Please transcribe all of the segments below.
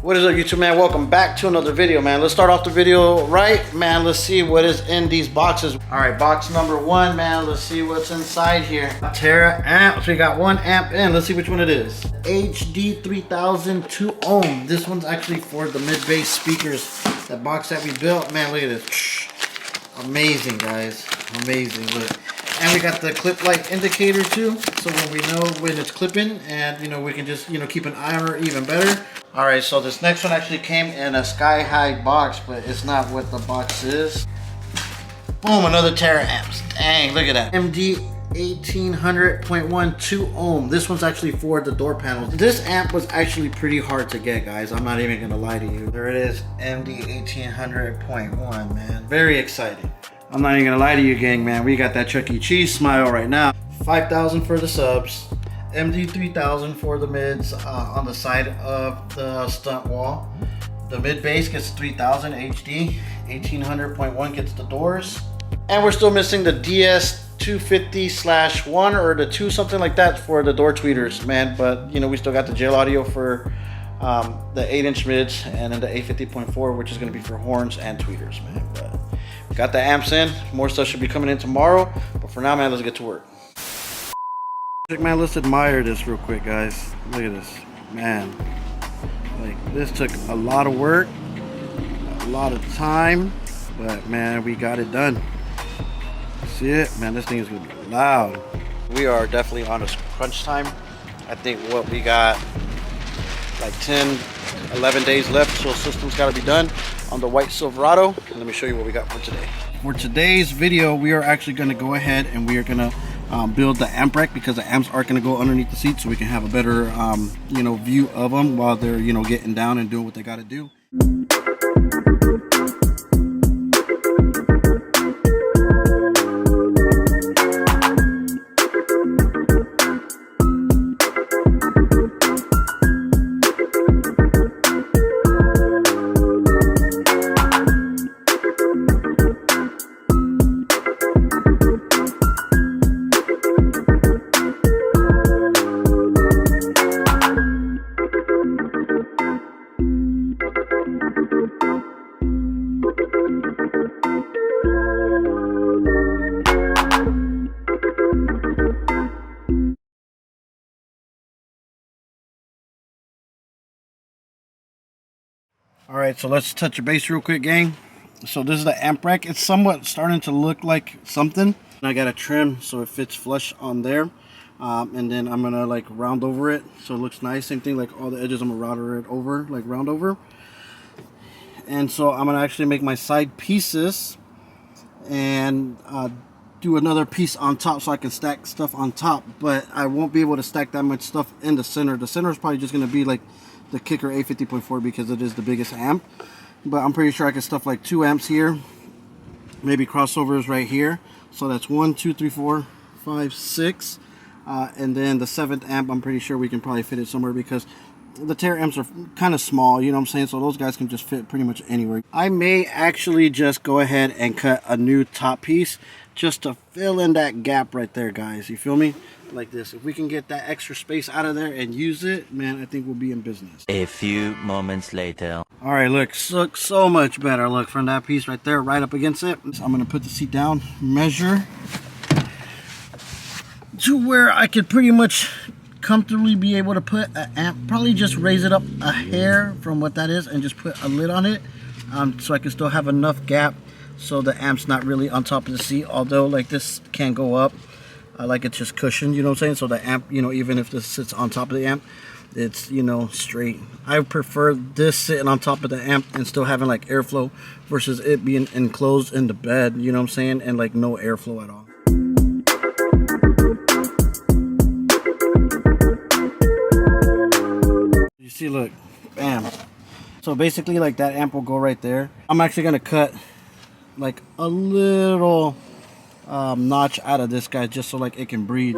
What is up, YouTube, man? Welcome back to another video, man. Let's start off the video right, man. Let's see what is in these boxes. All right, box number one, man. Let's see what's inside here. Taramps. We got one amp in. Let's see which one it is. HD 3000 2 ohm. This one's actually for the mid-bass speakers. That box that we built, man. Look at this. Amazing, guys. Amazing. Look. And we got the clip light indicator too, so when we know when it's clipping, and we can just keep an eye on it even better. All right, so this next one actually came in a sky high box, but it's not what the box is. Boom, another Taramps. Dang, look at that. MD 1800.1 2 ohm. This one's actually for the door panels. This amp was actually pretty hard to get, guys. I'm not even gonna lie to you. There it is, MD 1800.1, man. Very exciting. I'm not even gonna lie to you, gang, man. We got that Chuck E. Cheese smile right now. 5,000 for the subs, MD 3000 for the mids on the side of the stunt wall. The mid bass gets 3000 HD, 1800.1 gets the doors, and we're still missing the DS 250/1 or the 2 something like that for the door tweeters, man. But we still got the jail audio for the 8-inch mids, and then the A50.4, which is gonna be for horns and tweeters, man. But got the amps in. More stuff should be coming in tomorrow. But for now, man, let's get to work. Man, let's admire this real quick, guys. Look at this. Man, like, this took a lot of work, a lot of time, but man, we got it done. See it? Man, this thing is gonna be loud. We are definitely on a crunch time. I think what we got, like 10, 11 days left, so system's got to be done on the white Silverado. And let me show you what we got for today. For today's video, we are actually going to go ahead and we are going to build the amp rack, because the amps are going to go underneath the seat, so we can have a better view of them while they're getting down and doing what they got to do. All right, so let's touch the base real quick, gang. So this is the amp rack. It's somewhat starting to look like something. I got a trim so it fits flush on there, and then I'm gonna like round over it so it looks nice. Same thing, like all the edges, I'm gonna router it over, like round over. And so I'm gonna actually make my side pieces and do another piece on top so I can stack stuff on top, but I won't be able to stack that much stuff in the center. The center is probably just gonna be like the Kicker A50.4 because it is the biggest amp, but I'm pretty sure I can stuff like 2 amps here, maybe crossovers right here. So that's 1, 2, 3, 4, 5, 6, and then the 7th amp, I'm pretty sure we can probably fit it somewhere because the Taramps are kind of small, you know what I'm saying? So those guys can just fit pretty much anywhere. I may actually just go ahead and cut a new top piece just to fill in that gap right there, guys. You feel me? Like this. If we can get that extra space out of there and use it, man, I think we'll be in business. A few moments later. All right, looks so much better. Look, from that piece right there, right up against it. So I'm gonna put the seat down, measure to where I could pretty much comfortably be able to put an amp. Probably just raise it up a hair from what that is and just put a lid on it, so I can still have enough gap so the amp's not really on top of the seat. Although like this can go up. I like it just cushioned, you know what I'm saying? So the amp, even if this sits on top of the amp, it's, straight. I prefer this sitting on top of the amp and still having like airflow versus it being enclosed in the bed, you know what I'm saying? And like no airflow at all. You see, look, bam. So basically like that amp will go right there. I'm actually gonna cut like a little notch out of this guy just so like it can breathe.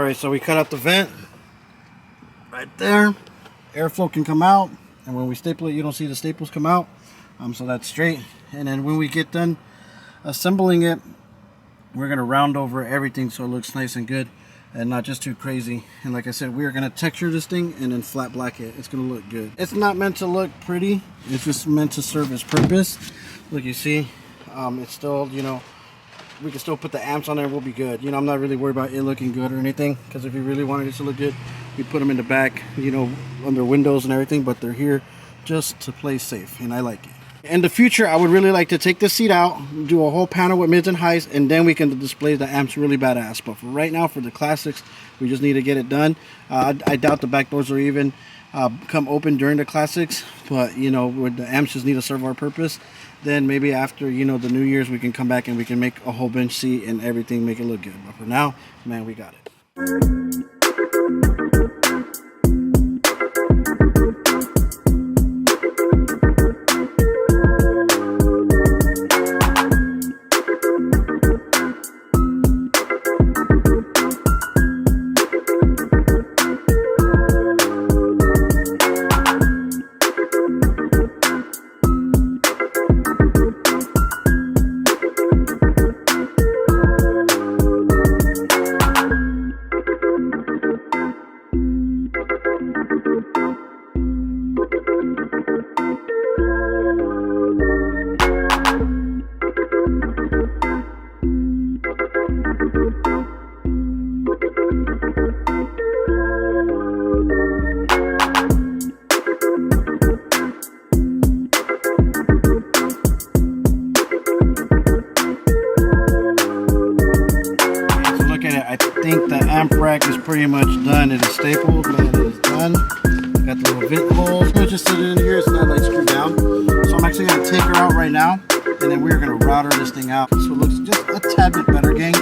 All right, so we cut out the vent right there. Airflow can come out, and when we staple it, you don't see the staples come out. So that's straight. And then when we get done assembling it, we're gonna round over everything so it looks nice and good and not just too crazy. And like I said, we're gonna texture this thing and then flat black it. It's gonna look good. It's not meant to look pretty, it's just meant to serve its purpose. Look, you see, it's still, you know, we can still put the amps on there and we'll be good. You know, I'm not really worried about it looking good or anything, because if you really wanted it to look good, we put them in the back, you know, under windows and everything, but they're here just to play safe, and I like it. In the future, I would really like to take this seat out, do a whole panel with mids and highs, and then we can display the amps really badass. But for right now, for the classics, we just need to get it done. I doubt the back doors are even come open during the classics, but you know, where the amps just need to serve our purpose. Then maybe after, you know, the New Year's, we can come back and we can make a whole bench seat and everything, make it look good. But for now, man, we got it. I think the amp rack is pretty much done. It is stapled, man, it is done. Got the little vent holes. I'm just sitting in here, it's not like screwed down. So I'm actually gonna take her out right now, and then we're gonna router this thing out so it looks just a tad bit better, gang.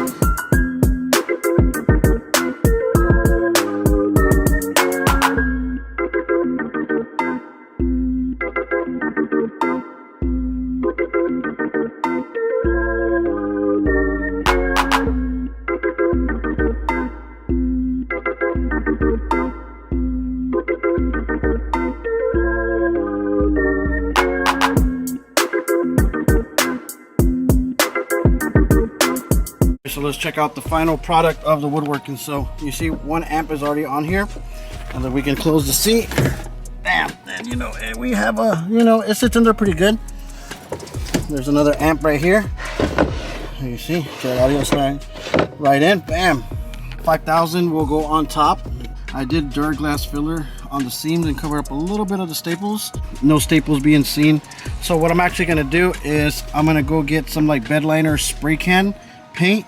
So let's check out the final product of the woodworking. So you see 1 amp is already on here, and then we can close the seat. Bam! And you know, and we have a, you know, it sits in there pretty good. There's another amp right here. You see, the audio slide right in. Bam! 5000 will go on top. I did Duraglass filler on the seams and cover up a little bit of the staples. No staples being seen. So what I'm actually gonna do is I'm gonna go get some like bed liner spray can paint,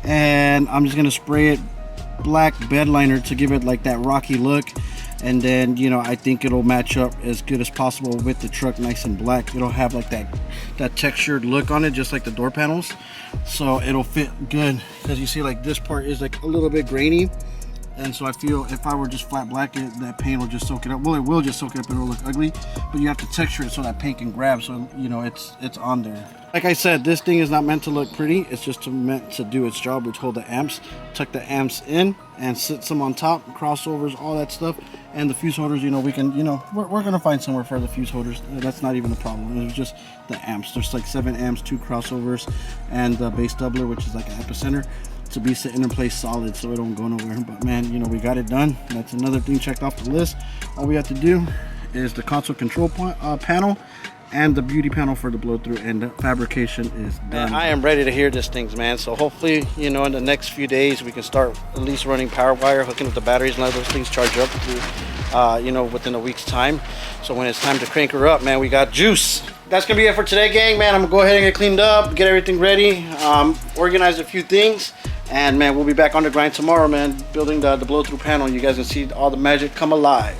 and I'm just gonna spray it black bed liner to give it like that rocky look. And then, you know, I think it'll match up as good as possible with the truck, nice and black. It'll have like that textured look on it, just like the door panels. So it'll fit good, because you see like this part is like a little bit grainy. And so I feel if I were just flat black it, that paint will just soak it up. Well, it will just soak it up and it'll look ugly, but you have to texture it so that paint can grab, so you know it's on there. Like I said, this thing is not meant to look pretty, it's just meant to do its job, which hold the amps, tuck the amps in and sit some on top, crossovers, all that stuff. And the fuse holders, you know, we can, you know, we're gonna find somewhere for the fuse holders. That's not even a problem. It's just the amps. There's like 7 amps, 2 crossovers, and the bass doubler, which is like an epicenter, to be sitting in place solid so it don't go nowhere. But man, you know, we got it done. That's another thing checked off the list. All we have to do is the console control panel and the beauty panel for the blow through, and the fabrication is done. I am ready to hear this things, man. So hopefully, you know, in the next few days we can start at least running power wire, hooking up the batteries and let those things charge up to, you know, within a week's time. So when it's time to crank her up, man, we got juice. That's gonna be it for today, gang. Man, I'm gonna go ahead and get cleaned up, get everything ready, organize a few things. And man, we'll be back on the grind tomorrow, man, building the blow through panel. You guys can see all the magic come alive.